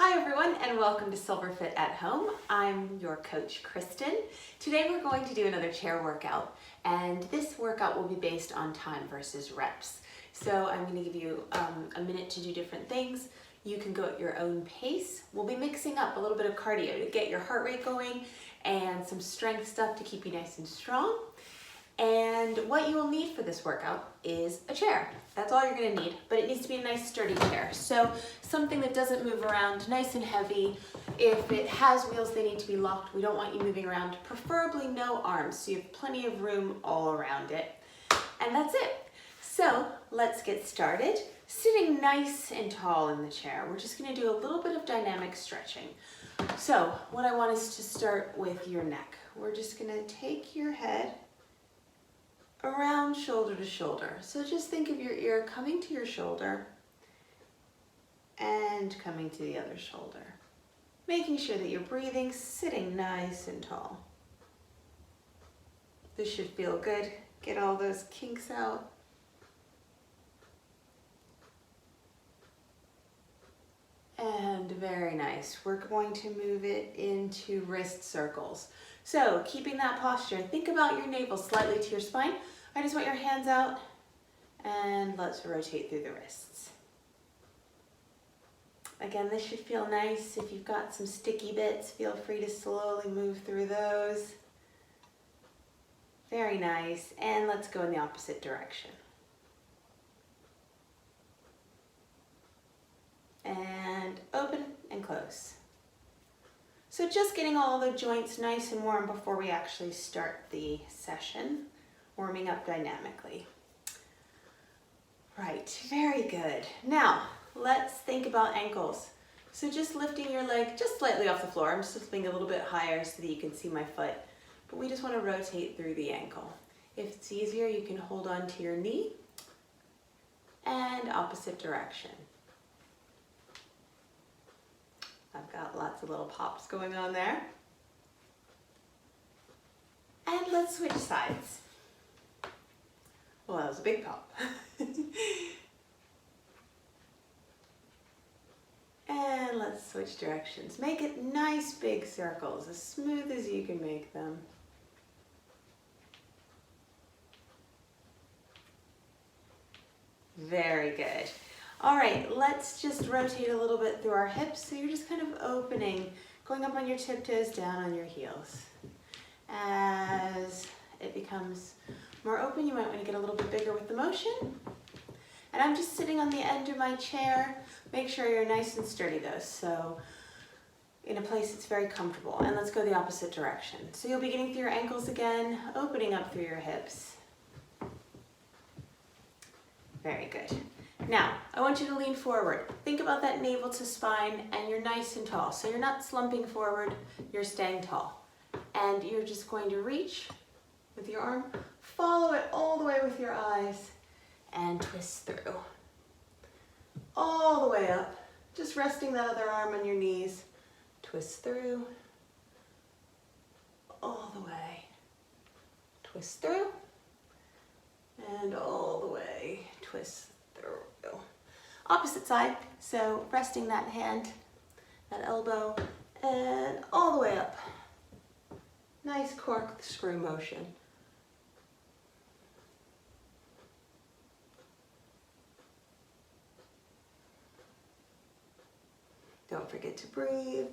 Hi everyone and welcome to Silverfit at Home. I'm your coach Kristin. Today we're going to do another chair workout and this workout will be based on time versus reps. So I'm going to give you a minute to do different things. You can go at your own pace. We'll be mixing up a little bit of cardio to get your heart rate going and some strength stuff to keep you nice and strong. And what you will need for this workout is a chair. That's all you're going to need, but it needs to be a nice sturdy chair. So something that doesn't move around, nice and heavy. If it has wheels, they need to be locked. We don't want you moving around, preferably no arms, so you have plenty of room all around it. And that's it. So let's get started. Sitting nice and tall in the chair, we're just going to do a little bit of dynamic stretching. So what I want is to start with your neck. We're just going to take your head around shoulder to shoulder. So just think of your ear coming to your shoulder and coming to the other shoulder. Making sure that you're breathing, sitting nice and tall. This should feel good. Get all those kinks out. And very nice. We're going to move it into wrist circles. So keeping that posture, think about your navel slightly to your spine. I just want your hands out and let's rotate through the wrists. Again, this should feel nice. If you've got some sticky bits, feel free to slowly move through those. Very nice. And let's go in the opposite direction. And open and close. So just getting all the joints nice and warm before we actually start the session, warming up dynamically. Right, very good. Now, let's think about ankles. So just lifting your leg just slightly off the floor. I'm just lifting a little bit higher so that you can see my foot, but we just want to rotate through the ankle. If it's easier, you can hold on to your knee and opposite direction. I've got lots of little pops going on there. And let's switch sides. Well, that was a big pop. And let's switch directions. Make it nice big circles, as smooth as you can make them. Very good. All right, let's just rotate a little bit through our hips. So you're just kind of opening, going up on your tiptoes, down on your heels. As it becomes more open, you might want to get a little bit bigger with the motion. And I'm just sitting on the end of my chair. Make sure you're nice and sturdy though, so in a place that's very comfortable. And let's go the opposite direction. So you'll be getting through your ankles again, opening up through your hips. Very good. Now, I want you to lean forward. Think about that navel to spine and you're nice and tall. So you're not slumping forward, you're staying tall. And you're just going to reach with your arm, follow it all the way with your eyes and twist through. All the way up, just resting that other arm on your knees. Twist through, all the way. Twist through, and all the way, twist through. Opposite side, so resting that hand, that elbow, and all the way up. Nice corkscrew motion. Don't forget to breathe.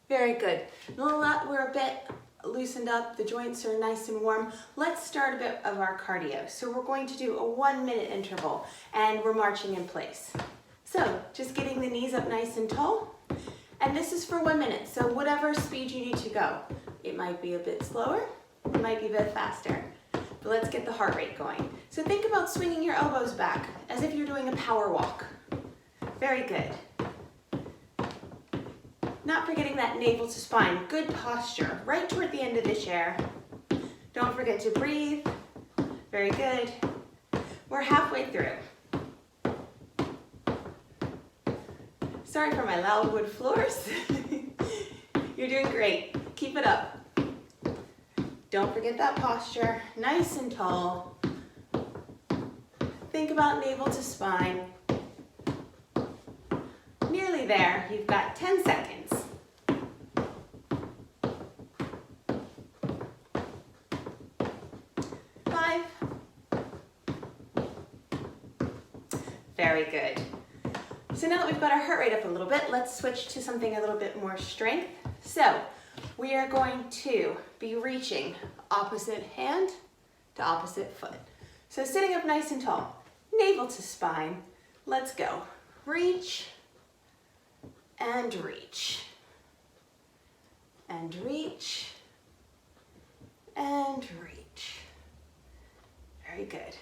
Very good. We're a bit loosened up, the joints are nice and warm. Let's start a bit of our cardio. So we're going to do a 1-minute interval and we're marching in place. So just getting the knees up nice and tall. And this is for 1 minute, so whatever speed you need to go. It might be a bit slower, it might be a bit faster, but let's get the heart rate going. So think about swinging your elbows back as if you're doing a power walk. Very good. Not forgetting that navel to spine, good posture, right toward the end of the chair. Don't forget to breathe. Very good. We're halfway through. Sorry for my loud wood floors. You're doing great. Keep it up. Don't forget that posture, nice and tall. Think about navel to spine. there. You've got 10 seconds. 5. Very good. So now that we've got our heart rate up a little bit, let's switch to something a little bit more strength. So we are going to be reaching opposite hand to opposite foot. So sitting up nice and tall, navel to spine. Let's go. Reach and reach. And reach and reach. Very good.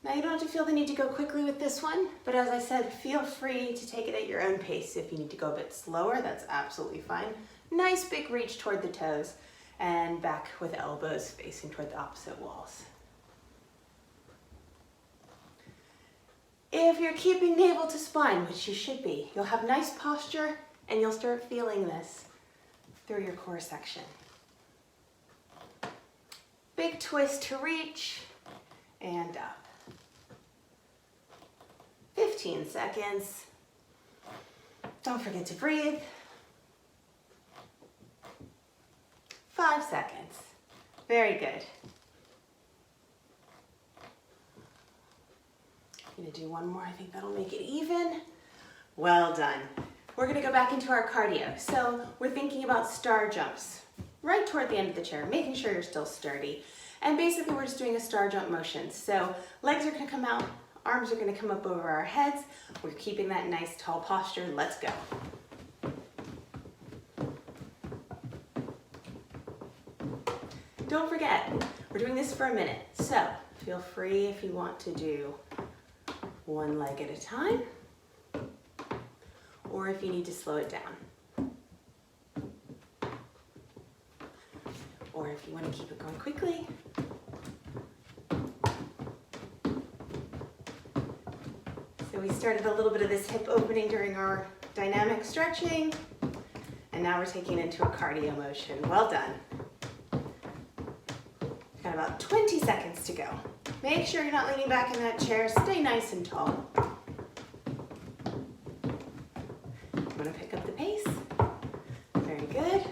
Now you don't have to feel the need to go quickly with this one, but as I said, feel free to take it at your own pace. If you need to go a bit slower, that's absolutely fine. Nice big reach toward the toes and back with elbows facing toward the opposite walls. If you're keeping navel to spine, which you should be, you'll have nice posture and you'll start feeling this through your core section. Big twist to reach and up. 15 seconds. Don't forget to breathe. 5 seconds. Very good. I'm gonna do one more. I think that'll make it even. Well done. We're gonna go back into our cardio. So we're thinking about star jumps right toward the end of the chair, making sure you're still sturdy. And basically we're just doing a star jump motion. So legs are gonna come out, arms are gonna come up over our heads. We're keeping that nice tall posture. Let's go. Don't forget, we're doing this for a minute. So feel free if you want to do one leg at a time, or if you need to slow it down. Or if you want to keep it going quickly. So we started a little bit of this hip opening during our dynamic stretching, and now we're taking it into a cardio motion. Well done. Got about 20 seconds to go. Make sure you're not leaning back in that chair. Stay nice and tall. I'm going to pick up the pace. Very good.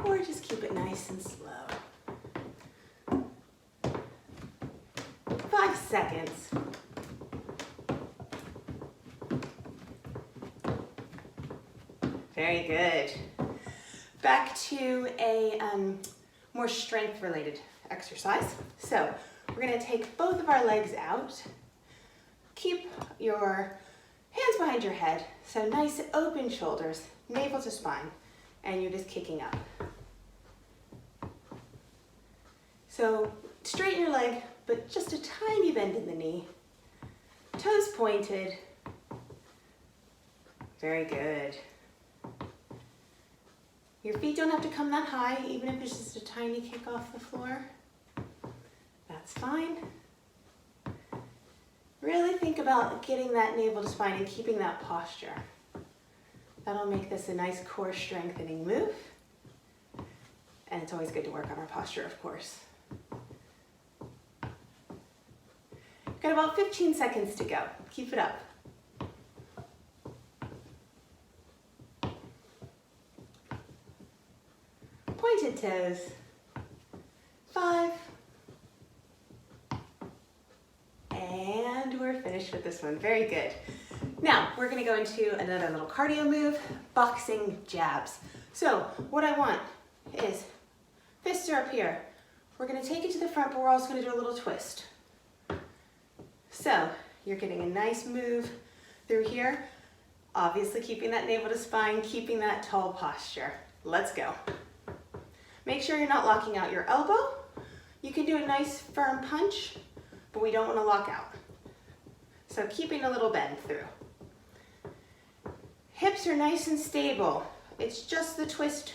Or just keep it nice and slow. 5 seconds. Very good. Back to a more strength-related exercise. So we're going to take both of our legs out. Keep your hands behind your head. So nice open shoulders, navel to spine, and you're just kicking up. So straighten your leg, but just a tiny bend in the knee. Toes pointed. Very good. Your feet don't have to come that high, even if it's just a tiny kick off the floor. That's fine. Really think about getting that navel to spine and keeping that posture. That'll make this a nice core strengthening move. And it's always good to work on our posture, of course. You've got about 15 seconds to go. Keep it up. Pointed toes. 5. And we're finished with this one. Very good. Now we're going to go into another little cardio move, boxing jabs. So what I want is fists are up here. We're going to take it to the front, but we're also going to do a little twist. So you're getting a nice move through here, obviously keeping that navel to spine, keeping that tall posture. Let's go. Make sure you're not locking out your elbow. You can do a nice firm punch, but we don't want to lock out. So keeping a little bend through. Hips are nice and stable. It's just the twist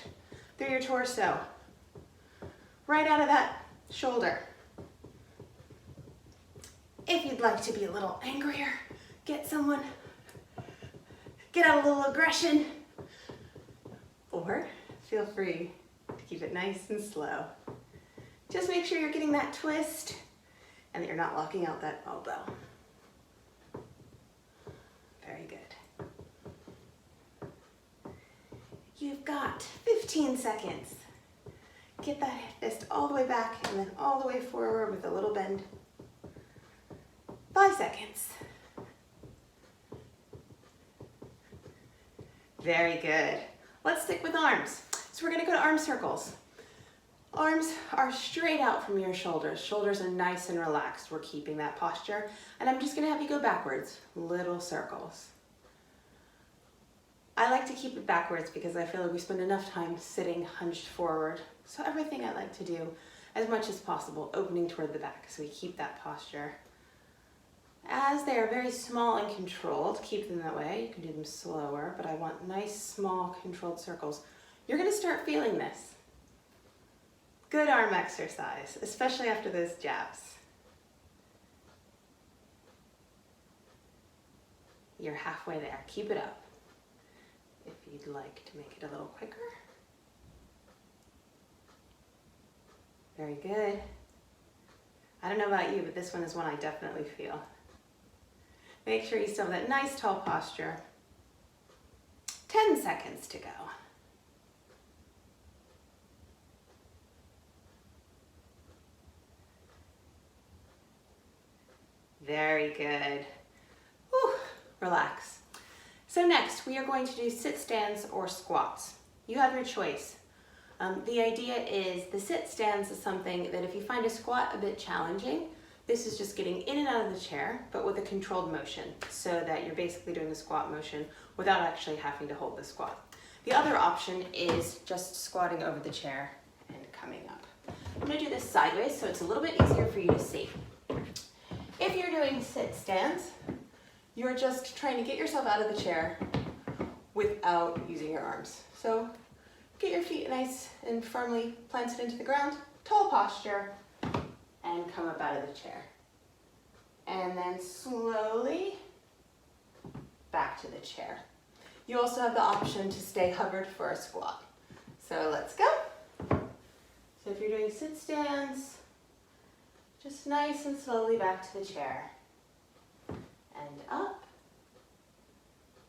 through your torso. Right out of that shoulder. If you'd like to be a little angrier, get out a little aggression, or feel free to keep it nice and slow. Just make sure you're getting that twist and that you're not locking out that elbow. Very good. got 15 seconds. Get that fist all the way back and then all the way forward with a little bend. 5 seconds. Very good. Let's stick with arms. So we're gonna go to arm circles. Arms are straight out from your shoulders. Shoulders are nice and relaxed. We're keeping that posture. And I'm just gonna have you go backwards, little circles. I like to keep it backwards because I feel like we spend enough time sitting hunched forward. So everything I like to do, as much as possible, opening toward the back. So we keep that posture. As they are very small and controlled, keep them that way. You can do them slower, but I want nice, small, controlled circles. You're gonna start feeling this. Good arm exercise, especially after those jabs. You're halfway there, keep it up. If you'd like to make it a little quicker. Very good. I don't know about you, but this one is one I definitely feel. Make sure you still have that nice tall posture. 10 seconds to go. Very good. Whew, relax. So next, we are going to do sit stands or squats. You have your choice. The idea is the sit stands is something that if you find a squat a bit challenging, this is just getting in and out of the chair, but with a controlled motion, so that you're basically doing a squat motion without actually having to hold the squat. The other option is just squatting over the chair and coming up. I'm gonna do this sideways so it's a little bit easier for you to see. If you're doing sit stands, you're just trying to get yourself out of the chair without using your arms. So get your feet nice and firmly planted into the ground, tall posture, and come up out of the chair. And then slowly back to the chair. You also have the option to stay hovered for a squat. So let's go. So if you're doing sit stands, just nice and slowly back to the chair. And up.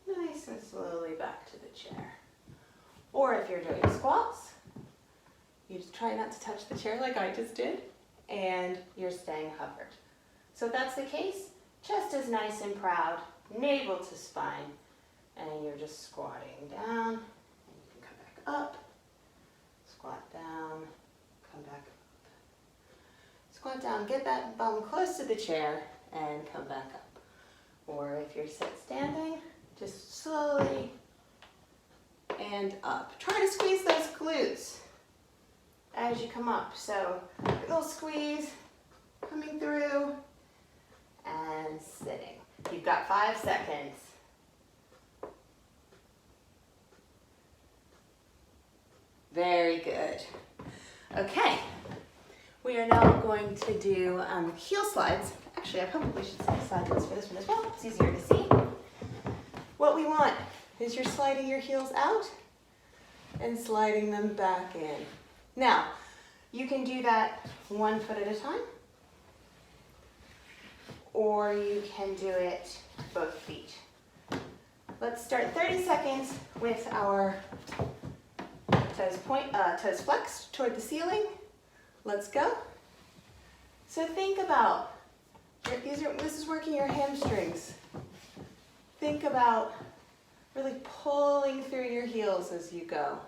Nice and slowly back to the chair. Or if you're doing squats, you just try not to touch the chair like I just did, and you're staying hovered. So if that's the case, chest is nice and proud, navel to spine, and you're just squatting down, and you can come back up, squat down, come back up. Squat down, get that bum close to the chair, and come back up. Or if you're standing, just slowly and up. Try to squeeze those glutes as you come up. So a little squeeze, coming through, and sitting. You've got 5 seconds. Very good. Okay, we are now going to do heel slides. Actually, I probably should say sideways for this one as well. It's easier to see. What we want is you're sliding your heels out and sliding them back in. Now, you can do that 1 foot at a time, or you can do it both feet. Let's start 30 seconds with our toes flexed toward the ceiling. Let's go. So think about, this is working your hamstrings. Think about really pulling through your heels as you go.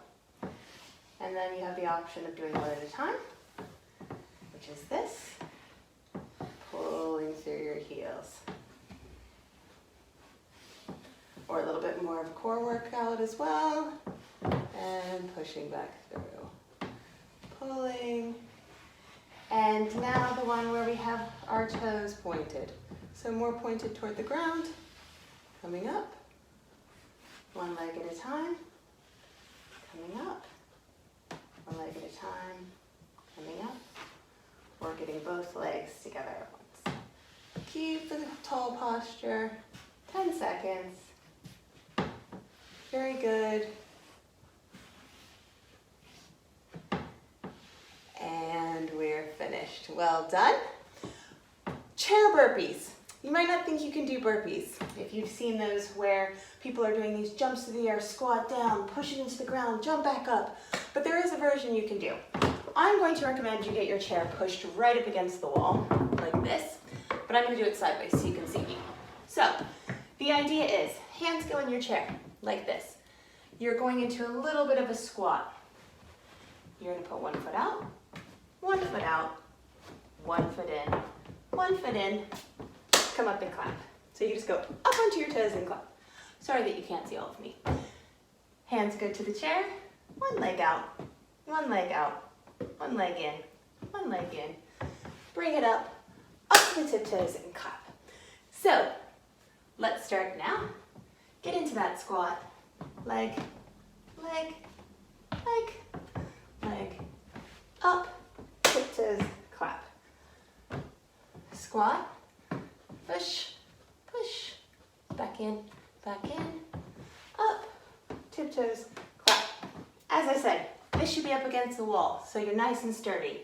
And then you have the option of doing 1 at a time, which is this, pulling through your heels. Or a little bit more of a core workout as well, and pushing back through. Pulling, and now the one where we have our toes pointed. So more pointed toward the ground, coming up, 1 leg at a time, coming up, 1 leg at a time, coming up, or getting both legs together at once. Keep the tall posture, 10 seconds. Very good. And we're finished. Well done. Chair burpees. You might not think you can do burpees. If you've seen those where people are doing these jumps to the air, squat down, push it into the ground, jump back up, but there is a version you can do. I'm going to recommend you get your chair pushed right up against the wall, like this, but I'm going to do it sideways so you can see me. So, the idea is, hands go in your chair, like this. You're going into a little bit of a squat. You're going to put 1 foot out, 1 foot out, 1 foot in, 1 foot in, come up and clap. So you just go up onto your toes and clap. Sorry that you can't see all of me. Hands go to the chair, 1 leg out, 1 leg out, 1 leg in, 1 leg in. Bring it up to the tiptoes and clap. So, let's start now. Get into that squat. Leg, leg, leg, leg, up, tiptoes, clap. Squat, push, push, back in, up, tiptoes, clap. As I said, this should be up against the wall, so you're nice and sturdy.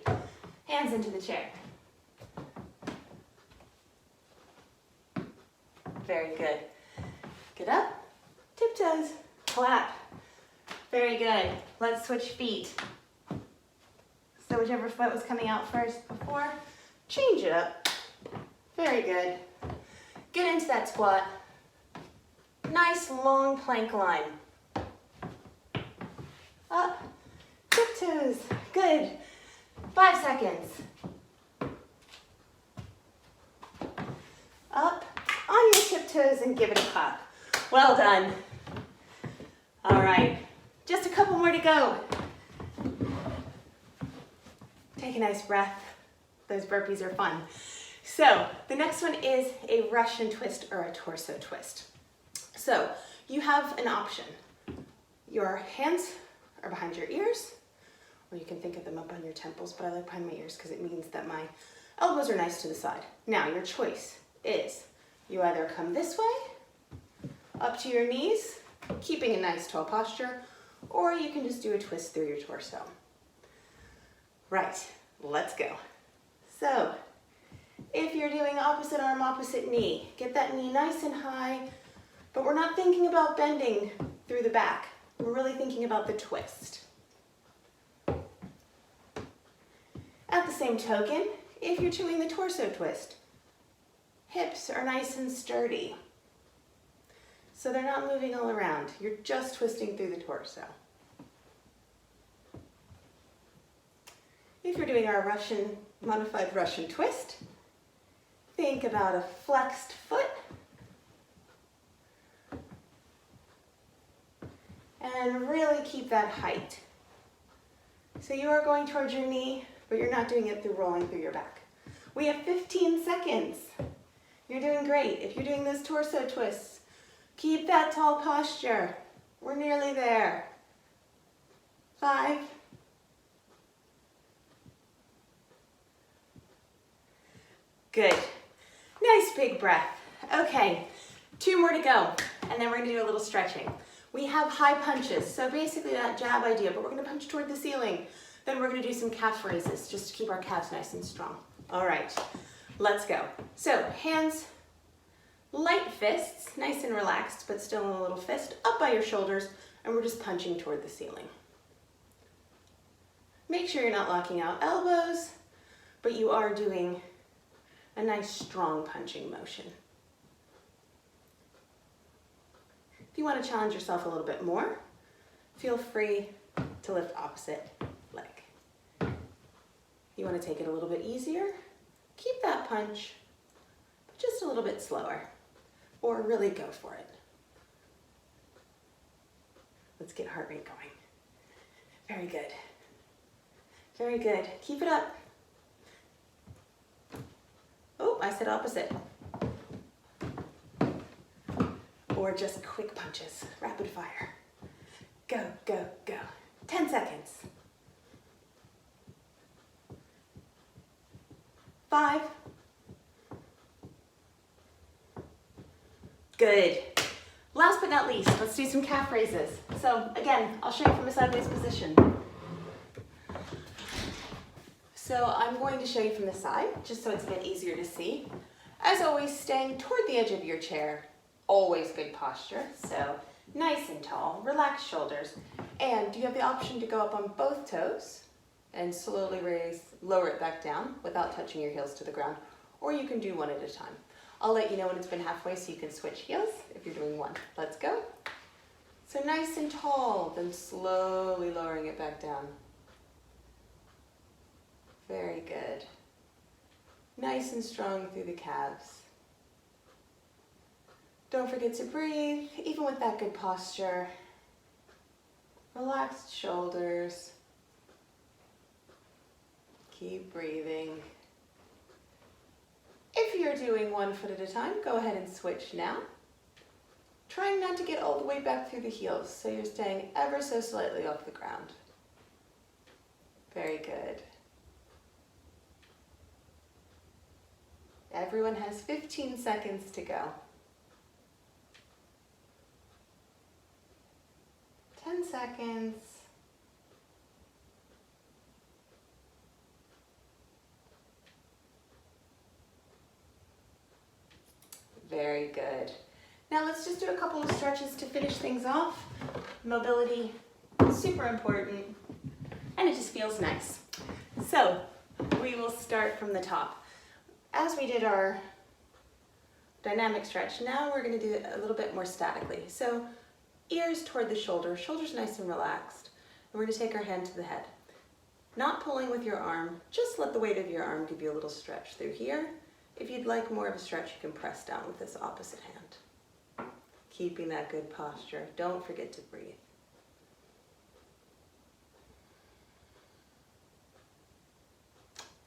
Hands into the chair. Very good. Get up, tiptoes, clap. Very good. Let's switch feet. So whichever foot was coming out first before, change it up. Very good. Get into that squat. Nice long plank line. Up, tiptoes. Good. 5 seconds. Up on your tiptoes and give it a clap. Well done. All right, just a couple more to go. Take a nice breath. Those burpees are fun. So the next one is a Russian twist or a torso twist. So you have an option. Your hands are behind your ears, or you can think of them up on your temples, but I like behind my ears because it means that my elbows are nice to the side. Now your choice is you either come this way, up to your knees, keeping a nice tall posture, or you can just do a twist through your torso. Right, let's go. So, if you're doing opposite arm, opposite knee, get that knee nice and high, but we're not thinking about bending through the back. We're really thinking about the twist. At the same token, if you're doing the torso twist, hips are nice and sturdy. So they're not moving all around. You're just twisting through the torso. If you're doing our modified Russian twist, think about a flexed foot. And really keep that height. So you are going towards your knee, but you're not doing it through rolling through your back. We have 15 seconds. You're doing great. If you're doing those torso twists, keep that tall posture. We're nearly there. 5. Good. Nice big breath. Okay, 2 more to go, and then we're gonna do a little stretching. We have high punches, so basically that jab idea, but we're gonna punch toward the ceiling. Then we're gonna do some calf raises, just to keep our calves nice and strong. All right, let's go. So hands, light fists, nice and relaxed, but still in a little fist, up by your shoulders, and we're just punching toward the ceiling. Make sure you're not locking out elbows, but you are doing a nice strong punching motion. If you want to challenge yourself a little bit more, feel free to lift opposite leg. You want to take it a little bit easier, keep that punch, but just a little bit slower, or really go for it. Let's get heart rate going. Very good. Very good. Keep it up. Oh, I said opposite. Or just quick punches, rapid fire. Go, go, go. 10 seconds. 5. Good. Last but not least, let's do some calf raises. So again, I'll show you from a sideways position. So I'm going to show you from the side, just so it's a bit easier to see. As always, staying toward the edge of your chair, always good posture. So nice and tall, relaxed shoulders. And you have the option to go up on both toes and slowly lower it back down without touching your heels to the ground. Or you can do one at a time. I'll let you know when it's been halfway so you can switch heels if you're doing one. Let's go. So nice and tall, then slowly lowering it back down. Very good. Nice and strong through the calves. Don't forget to breathe, even with that good posture. Relaxed shoulders. Keep breathing. If you're doing 1 foot at a time, go ahead and switch now. Trying not to get all the way back through the heels, so you're staying ever so slightly off the ground. Very good. Everyone has 15 seconds to go. 10 seconds. Very good. Now let's just do a couple of stretches to finish things off. Mobility, super important, and it just feels nice. So we will start from the top. As we did our dynamic stretch, now we're going to do it a little bit more statically. So ears toward the shoulder, shoulders nice and relaxed. And we're going to take our hand to the head. Not pulling with your arm, just let the weight of your arm give you a little stretch through here. If you'd like more of a stretch, you can press down with this opposite hand. Keeping that good posture. Don't forget to breathe.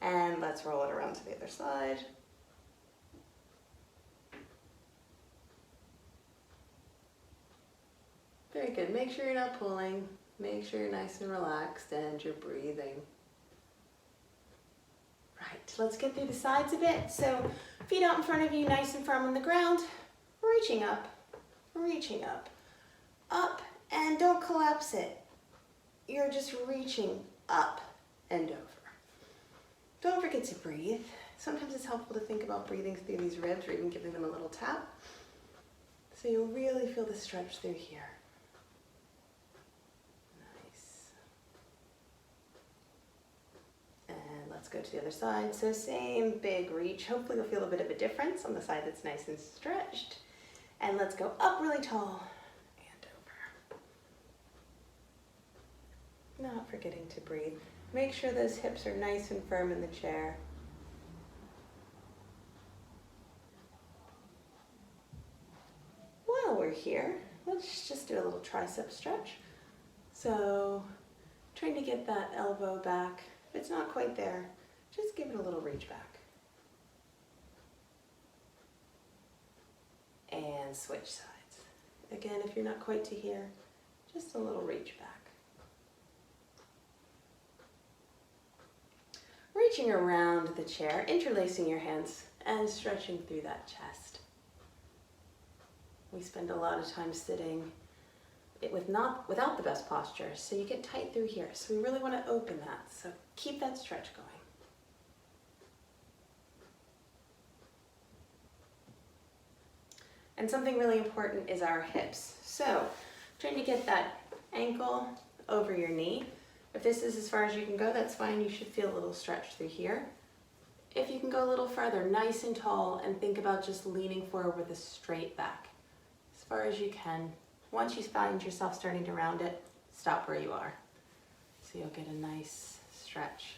And let's roll it around to the other side. Very good. Make sure you're not pulling. Make sure you're nice and relaxed and you're breathing. Right, let's get through the sides a bit. So feet out in front of you, nice and firm on the ground. Reaching up, up, and don't collapse it. You're just reaching up and over. Don't forget to breathe. Sometimes it's helpful to think about breathing through these ribs or even giving them a little tap. So you'll really feel the stretch through here. Nice. And let's go to the other side. So same big reach. Hopefully you'll feel a bit of a difference on the side that's nice and stretched. And let's go up really tall and over. Not forgetting to breathe. Make sure those hips are nice and firm in the chair. While we're here, let's just do a little tricep stretch. So trying to get that elbow back. If it's not quite there, just give it a little reach back. And switch sides. Again, if you're not quite to here, just a little reach back. Reaching around the chair, interlacing your hands, and stretching through that chest. We spend a lot of time sitting without the best posture, so you get tight through here. So we really want to open that, so keep that stretch going. And something really important is our hips. So trying to get that ankle over your knee. If this is as far as you can go, that's fine. You should feel a little stretch through here. If you can go a little further, nice and tall, and think about just leaning forward with a straight back. As far as you can. Once you find yourself starting to round it, stop where you are. So you'll get a nice stretch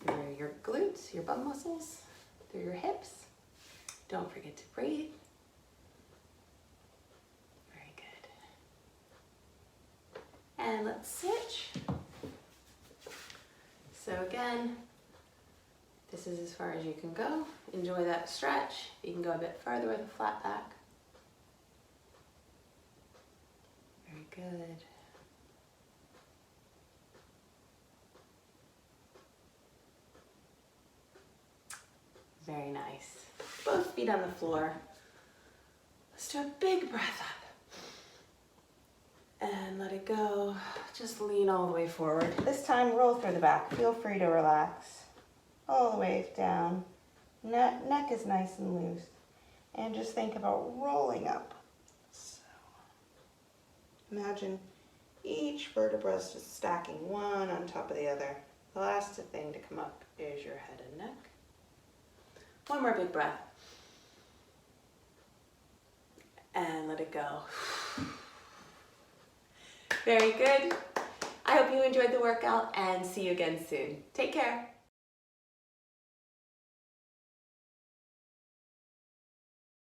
through your glutes, your bum muscles, through your hips. Don't forget to breathe. Very good. And let's switch. So again, this is as far as you can go. Enjoy that stretch. You can go a bit further with a flat back. Very good. Very nice. Both feet on the floor. Let's do a big breath up. And let it go. Just lean all the way forward. This time, roll through the back. Feel free to relax. All the way down. Neck is nice and loose. And just think about rolling up. So imagine each vertebra is just stacking one on top of the other. The last thing to come up is your head and neck. One more big breath. And let it go. Very good. I hope you enjoyed the workout and see you again soon. Take care.